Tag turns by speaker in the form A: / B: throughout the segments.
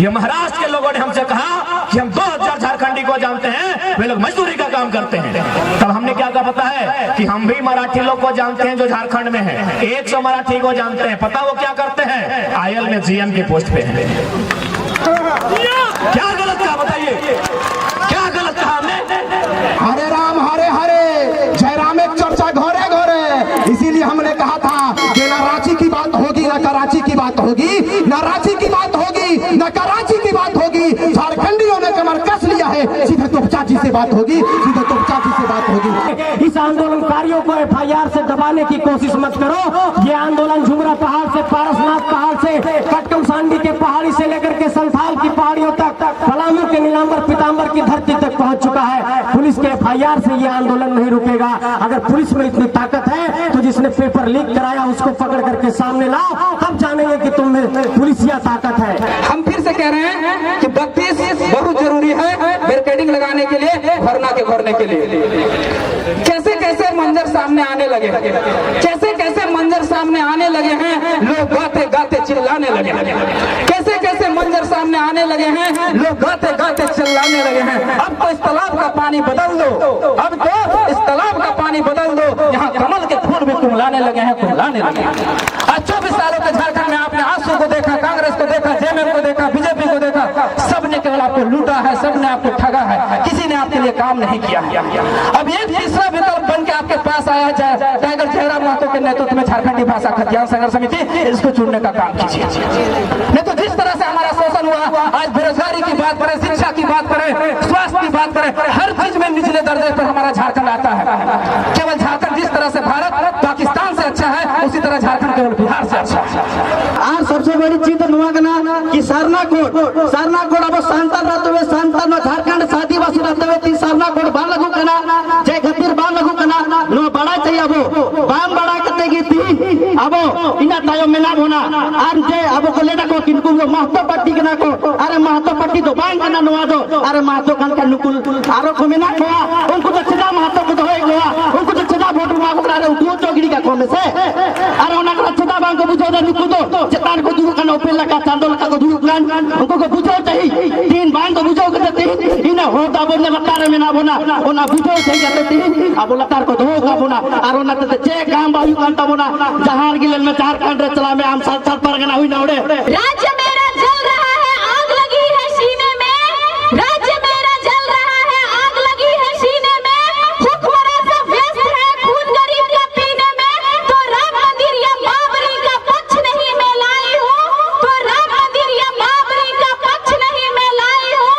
A: ये महाराष्ट्र के लोगों ने हमसे कहा कि हम 2000 झारखंडी को जानते हैं, वे लोग मजदूरी का काम करते हैं। तब हमने क्या कहा पता है कि हम भी मराठी लोग को जानते हैं जो झारखंड में है, 100 मराठी को जानते हैं। पता वो क्या करते हैं? आयल में जीएम की पोस्ट पे है। क्या गलत कहा बताइए, क्या गलत कहा हमने?
B: हरे राम हरे हरे, जय राम एक चर्चा घोरे घोरे। इसीलिए हमने कहा था कि ना रांची की बात होगी ना कराची की बात होगी, ना रांची की बात होगी ना कराची की बात होगी। झारखंडियों ने कमर कस लिया है, सीधे तोपचाची से बात होगी, सीधे तोपचाची से बात होगी।
C: इस आंदोलनकारियों को एफआईआर से दबाने की कोशिश मत करो। ये आंदोलन झुमरा पहाड़ से, पारसनाथ पहाड़ से, कटकम सांडी के पहाड़ी से लेकर के संथाल की पहाड़ियों तक, पलामू के नीलांबर पीतांबर की धरती तक पहुंच चुका है। पुलिस के एफआईआर से ये आंदोलन नहीं रुकेगा। अगर पुलिस में इतनी ताकत है तो जिसने पेपर लीक कराया उसको पकड़ करके सामने लाओ, तब जानेंगे कि तुम में पुलिसिया ताकत है।
D: हम फिर से कह रहे हैं कि 32 बहुत जरूरी है बैरिकेडिंग लगाने के लिए, धरना के भरने के लिए। कैसे कैसे मंजर सामने आने लगे, कैसे कैसे मंजर सामने आने लगे हैं, लोग गाते गाते चिल्लाने लगे। कैसे कैसे मंजर सामने आने लगे हैं, लोग गाते गाते चिल्लाने लगे हैं। अब तो इस तालाब का पानी बदल दो, अब तो इस तालाब का पानी बदल दो। यहाँ कमल के फूल भी कुमलाने लगे हैं, कुमलाने लगे हैं। आज 24 सालों के झारखंड में आपने आंसू को देखा, कांग्रेस को देखा, जेएमएम को देखा, बीजेपी को देखा। सबने केवल आपको लूटा है, सबने आपको ठगा है, किसी ने आपके लिए काम नहीं किया। अब एक तीसरा विकल्प बन के आपके पास आया जाए, टाइगर जयराम महतो के नेतृत्व में झारखंडी भाषा खतियान संघर्ष समिति, इसको चुनने का काम कीजिए। नहीं तो जिस तरह से हमारा शोषण हुआ, आज बेरोजगारी की बात करें, शिक्षा की बात करें, स्वास्थ्य की बात करें, हर चीज में निचले दर्जे पर हमारा झारखंड आता है। केवल झारखंड जिस तरह से भारत पाकिस्तान से अच्छा है, उसी तरह झारखंड केवल बिहार से अच्छा है।
C: और सबसे बड़ी चीज नुआगना कि सरना कोड अब सांतान रहते हुए, सांतान में झारखंड आदिवासी रहते हुए 3 सरना कोड बान लगू कना, जय खतीर बान लगू कना, नो बड़ा चाहिए अब बान बड़ा करते की थी अब इना तायो में ना होना। और जय अब को लेना को किनको महतो पट्टी के ना को, अरे महतो पट्टी तो बान करना नुआ दो, अरे महतो खान का नुकुल आरो को में ना खोआ, उनको तो छिदा महतो को तो होए गोवा, उनको तो छिदा वोट मांगो करे उठो चौगड़ी का कोने से, अरे उना का छिदा बांग को बुझो दे नुकु दो चतान को दूर करना उपेल लगा चांदोल का को दूर प्लान उनको को बुझो चाहिए, 3 बांग को बुझो के देते इना होता बोलने लतार में ना बोना, ओना बुझो चाहिए देते अब लतार को धो का बोना, और ओना ते जे काम बायु कांता बोना, जहार गिलन में झारखंड रे चला में हम साथ साथ परगना हुई नौड़े।
E: राज्य मेरा जल रहा है, आग लगी है सीने में, राज्य मेरा जल रहा है, आग लगी है सीने में, हुक्मरां सब व्यस्त है खून गरीब का पीने में, तो राम मंदिर या बाबरी का पक्ष नहीं मैं लाई हूँ, तो राम मंदिर या बाबरी का पक्ष नहीं मैं लाई हूँ,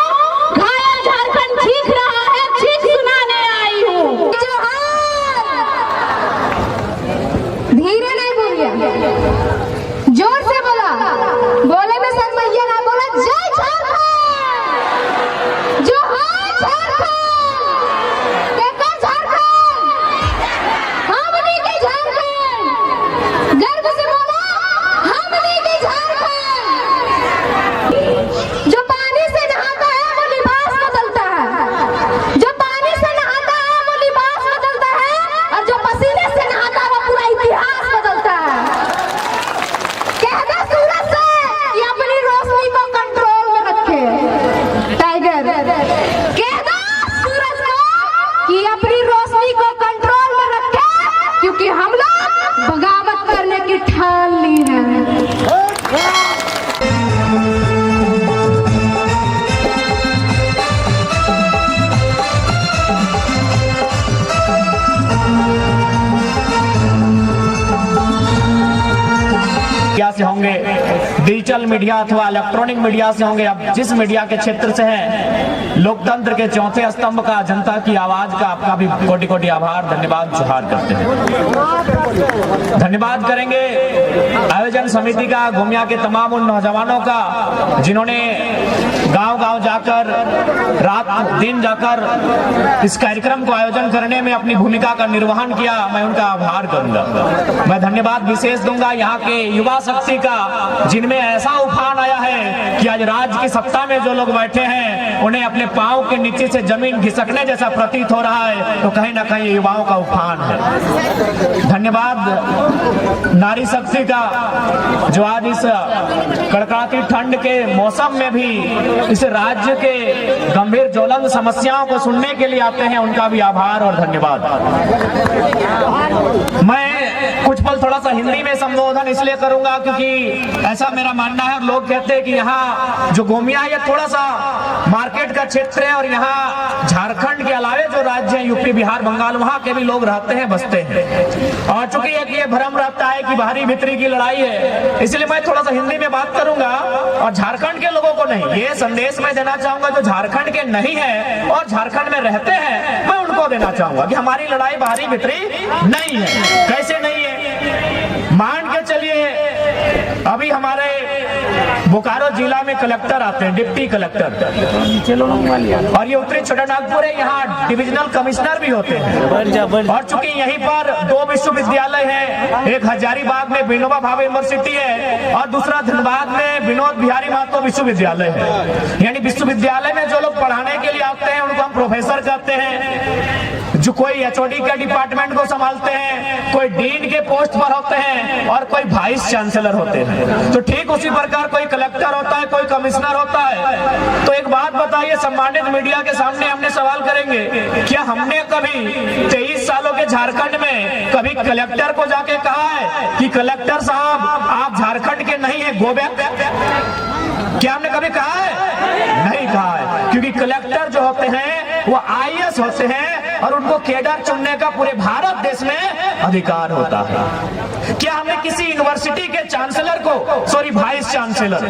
E: घायल झारखंड चीख रहा है, चीख सुनाने आई हूँ। धीरे नहीं बोलिए, जोर से बोला, बोले में सरमैया ना बोला, जय झारखंड, जोहार झारखंड, देखो झारखंड, हमनी के झारखंड, गर्व से बोला हमनी के झारखंड। जो पानी से नहाता है वो लिबास बदलता है, जो पानी से नहाता है वो लिबास बदलता है, और जो पसीने से नहाता है वो पूरा इतिहास बदलता है। कहना सूरज से कि अपनी रोशनी को कंट्रोल में रखे, टाइगर कहना सूरज को कि अपनी रोशनी को कंट्रोल में रखे, क्योंकि हम लोग बगावत करने की ठान ली है।
A: मीडिया से होंगे, डिजिटल मीडिया अथवा इलेक्ट्रॉनिक मीडिया से होंगे, अब जिस मीडिया के क्षेत्र से है, लोकतंत्र के चौथे स्तंभ का, जनता की आवाज का आपका भी कोटि कोटि आभार, धन्यवाद जोहार करते हैं। धन्यवाद करेंगे आयोजन समिति का, घूमिया के तमाम उन नौजवानों का जिन्होंने गांव-गांव जाकर रात दिन जाकर इस कार्यक्रम को आयोजन करने में अपनी भूमिका का निर्वहन किया, मैं उनका आभार करूंगा। मैं धन्यवाद विशेष दूंगा यहाँ के युवा शक्ति का, जिनमें ऐसा उफान आया है कि आज राज्य की सत्ता में जो लोग बैठे हैं उन्हें अपने पांव के नीचे से जमीन खिसकने जैसा प्रतीत हो रहा है, तो कहीं ना कहीं युवाओं का उफान है। धन्यवाद नारी शक्ति का, जो आज इस कड़कड़ाती ठंड के मौसम में भी इस राज्य के गंभीर ज्वलंत समस्याओं को सुनने के लिए आते हैं, उनका भी आभार और धन्यवाद। मैं कुछ पल थोड़ा सा हिंदी में संबोधन इसलिए करूंगा क्योंकि ऐसा मेरा मानना है, और लोग कहते हैं कि यहाँ जो गोमिया है ये थोड़ा सा मार्केट का क्षेत्र है, और यहाँ झारखंड के अलावे जो राज्य है यूपी बिहार बंगाल वहाँ के भी लोग रहते हैं, बसते हैं। और चूंकि एक ये भ्रम रहता है कि बाहरी भीतरी की लड़ाई है, इसलिए मैं थोड़ा सा हिंदी में बात करूंगा और झारखंड के लोगों को नहीं, ये संदेश मैं देना चाहूंगा जो झारखंड के नहीं है और झारखंड में रहते हैं, मैं उनको देना चाहूंगा कि हमारी लड़ाई बाहरी भीतरी नहीं है। कैसे नहीं है? मान के चलिए अभी हमारे बोकारो जिला में कलेक्टर आते हैं, डिप्टी कलेक्टर, और ये उत्तरी छोटानागपुर है, यहाँ डिविजनल कमिश्नर भी होते हैं। और चूंकि यहीं पर दो विश्वविद्यालय हैं, एक हजारीबाग में विनोबा भावे यूनिवर्सिटी है और दूसरा धनबाद में विनोद बिहारी महतो विश्वविद्यालय है। यानी विश्वविद्यालय में जो लोग पढ़ाने के लिए आते हैं उनको हम प्रोफेसर कहते हैं, जो कोई एचओडी के डिपार्टमेंट को संभालते हैं, कोई डीन के पोस्ट पर होते हैं और कोई वाइस चांसलर होते हैं। तो ठीक उसी प्रकार कोई कलेक्टर होता है, कोई कमिश्नर होता है। तो एक बात बताइए, सम्मानित मीडिया के सामने हमने सवाल करेंगे, क्या हमने कभी 23 सालों के झारखंड में कभी कलेक्टर को जाके कहा है कि कलेक्टर साहब आप झारखंड के नहीं है, गो बैक? क्या हमने कभी कहा है? नहीं कहा है, क्योंकि कलेक्टर जो होते हैं वो आईएएस होते हैं और उनको केडर चुनने का पूरे भारत देश में अधिकार होता है। क्या हमने किसी यूनिवर्सिटी के चांसलर को, सॉरी वाइस चांसलर,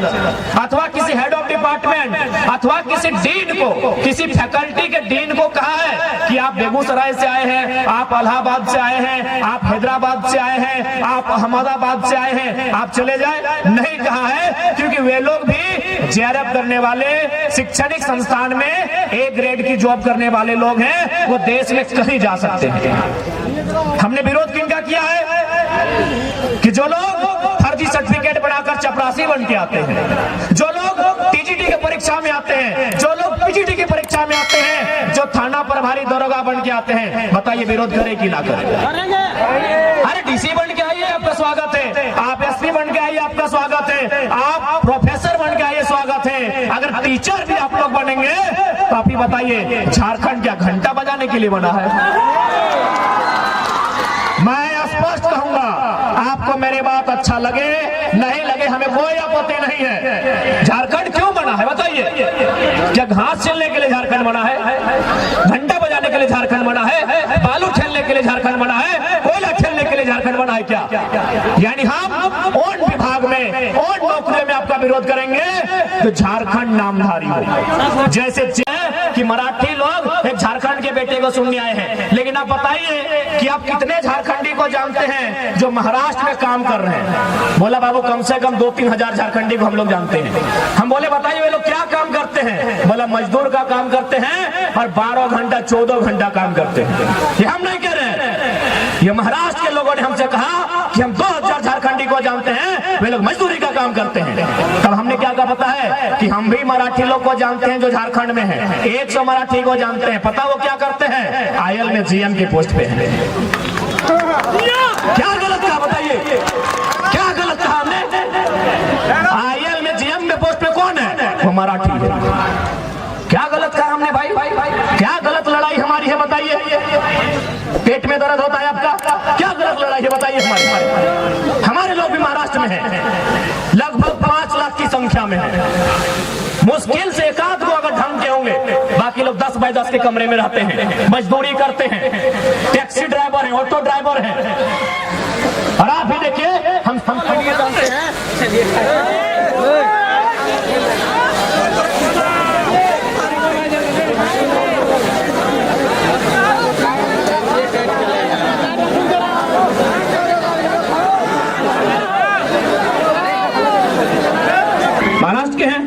A: अथवा किसी हेड ऑफ डिपार्टमेंट अथवा किसी डीन को, किसी फैकल्टी के डीन को कहा है कि आप बेगूसराय से आए हैं, आप इलाहाबाद से आए हैं, आप हैदराबाद से आए हैं, आप अहमदाबाद से आए हैं, आप चले जाए? नहीं कहा है, क्योंकि वे लोग भी जेआरएफ करने वाले, शैक्षणिक संस्थान में ए ग्रेड की जॉब करने वाले लोग हैं, वो देश में कहीं जा सकते हैं। हमने विरोध किनका किया है कि जो लोग फर्जी सर्टिफिकेट बनाकर चपरासी बन के आते हैं, जो लोग टीजीटी की परीक्षा में आते हैं, जो लोग पीजीटी की परीक्षा में आते हैं, जो थाना प्रभारी दरोगा बन के आते हैं, बताइए विरोध करे कि ना करे? अरे डीसी बन के आइए, आपका स्वागत है। आप एसपी बन के आइए, आपका स्वागत है। आप प्रोफेसर बन के आइए, स्वागत है। अगर टीचर भी आप लोग बनेंगे तो आप ही बताइए झारखंड क्या घंटा बजाने के लिए बना है? मैं स्पष्ट कहूंगा, आपको मेरी बात अच्छा लगे नहीं लगे हमें कोई आपत्ति नहीं है। झारखंड क्यों बना है बताइए? क्या घास चलने के लिए झारखंड बना है? घंटा बजाने के लिए झारखंड बना है? बालू खेलने के लिए झारखंड बना है? कोयला खेलने के लिए झारखंड बना है क्या? यानी हम उन विभाग में, उन नौकरियों में आपका विरोध करेंगे तो झारखंड नामधारी हो। जैसे कि मराठी लोग एक झारखंड के बेटे को सुनने आए हैं, लेकिन आप बताइए कि आप कितने झारखंडी को जानते हैं जो महाराष्ट्र में काम कर रहे हैं? बोला बाबू कम से कम 2-3 हजार झारखंडी को हम लोग जानते हैं। हम बोले बताइए वे लोग क्या काम करते हैं? बोला मजदूर का काम करते हैं और 12 घंटा 14 घंटा काम करते हैं। ये हम नहीं कह रहे हैं, ये महाराष्ट्र के लोगों ने हमसे कहा कि हम 2000 झारखंडी को जानते हैं, वे लोग मजदूरी का काम करते हैं। तब हमने क्या कहा पता है कि हम भी मराठी लोग को जानते हैं जो झारखंड में है, 100 मराठी को जानते हैं। पता वो क्या करते हैं? आईएल में जीएम की पोस्ट पे है। क्या गलत कहा बताइए? क्या गलत कहा हमने? आईएल में जीएम में पोस्ट पे कौन है? वो मराठी है। क्या गलत कहा हमने भाई? क्या गलत लड़ाई हमारी है बताइए? पेट में दर्द होता है आपका? क्या गलत लड़ाई है बताइए हमारी? हमारे लोग भी महाराष्ट्र में हैं, लगभग 5 लाख की संख्या में है। मुश्किल से एक आध को अगर ढंग के होंगे, बाकी लोग 10 बाय 10 के कमरे में रहते हैं, मजदूरी करते हैं, टैक्सी ड्राइवर हैं, ऑटो ड्राइवर हैं। और आप भी देखिए हम जानते हैं। महाराष्ट्र के हैं,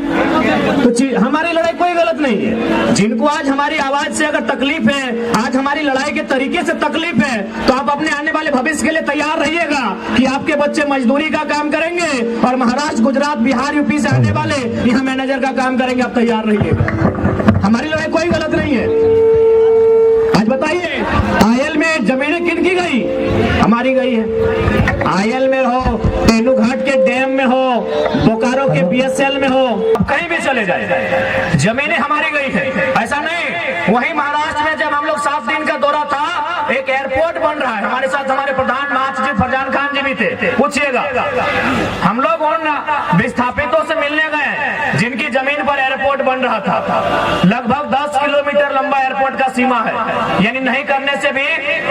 A: तो हमारी लड़ाई कोई गलत नहीं है। जिनको आज हमारी आवाज से अगर तकलीफ है, आज हमारी लड़ाई के तरीके से तकलीफ है, तो आप अपने आने वाले भविष्य के लिए तैयार रहिएगा कि आपके बच्चे मजदूरी का काम करेंगे और महाराष्ट्र, गुजरात, बिहार, यूपी से आने वाले यहाँ मैनेजर का काम करेंगे। आप तैयार रहिएगा। हमारी लड़ाई कोई गलत नहीं है। आज बताइए, आयल में जमीनें किन की गई? हमारी गई है। आयल में हो, तेनू घाट के डैम में हो, बोकारो के बीएसएल में हो, कहीं भी चले जाए, जमीनें हमारी गई है। ऐसा नहीं, वहीं महाराष्ट्र में जब हम लोग 7 दिन का दौरा था, एक एयरपोर्ट बन रहा है, हमारे साथ हमारे प्रधानमंत्री जी फरजान खान जी भी थे। पूछिएगा, हम लोग उन विस्थापितों से मिलने गए जिनकी जमीन पर एयरपोर्ट बन रहा था। लगभग 10 किलोमीटर लंबा एयरपोर्ट का सीमा है, यानी नहीं करने से भी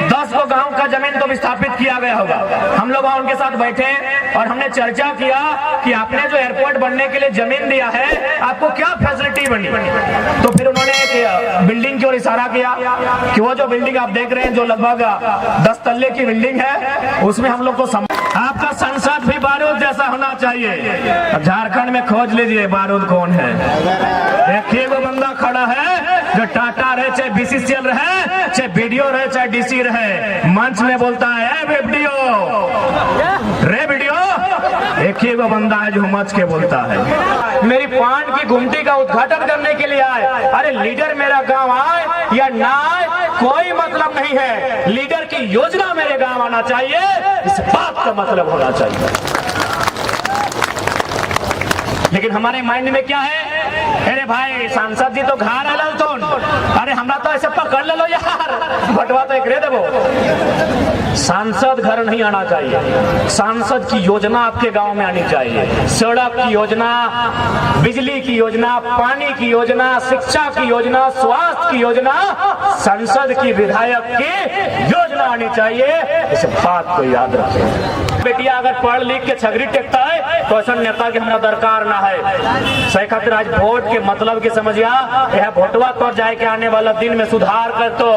A: 10 को गांव का जमीन तो विस्थापित किया गया होगा। हम लोग वहां उनके साथ बैठे और हमने चर्चा किया कि आपने जो एयरपोर्ट बनने के लिए जमीन दिया है, आपको क्या फैसिलिटी बनी? तो फिर उन्होंने एक बिल्डिंग की ओर इशारा किया कि वो जो बिल्डिंग आप देख रहे हैं, जो लगभग 10 तल्ले की बिल्डिंग है, उसमें हम लोग को आपका संसद भी बारूद जैसा होना चाहिए। झारखंड में खोज लीजिए बारूद कौन है। एक वो बंदा खड़ा है जो टाटा रहे, चाहे बीसीसीएल रहे, चाहे बीडीओ रहे, चाहे डीसी रहे, मंच में बोलता है वीडियो रे वीडियो। एक ही वो बंदा है जो मच के बोलता है। मेरी पान की गुमटी का उद्घाटन करने के लिए आए। अरे लीडर मेरा गांव आए या ना आए कोई मतलब नहीं है, लीडर की योजना मेरे गांव आना चाहिए, इस बात का मतलब होना चाहिए। लेकिन हमारे माइंड में क्या है? अरे भाई सांसद जी तो घर आल तो, अरे हमरा तो ऐसे पकड़ ले लो यार, बटवा तो एक रे देवो। सांसद घर नहीं आना चाहिए, सांसद की योजना आपके गांव में आनी चाहिए। सड़क की योजना, बिजली की योजना, पानी की योजना, शिक्षा की योजना, स्वास्थ्य की योजना, संसद की विधायक की योजना आनी चाहिए। इस बात को याद रखें। बेटिया अगर पढ़ लिख के छगरी टेकता है तो ऐसा नेता की हमारा दरकार ना है। सही खातिर आज वोट के मतलब के समझिया, यह वोटवा तो जाए के आने वाला दिन में सुधार कर तो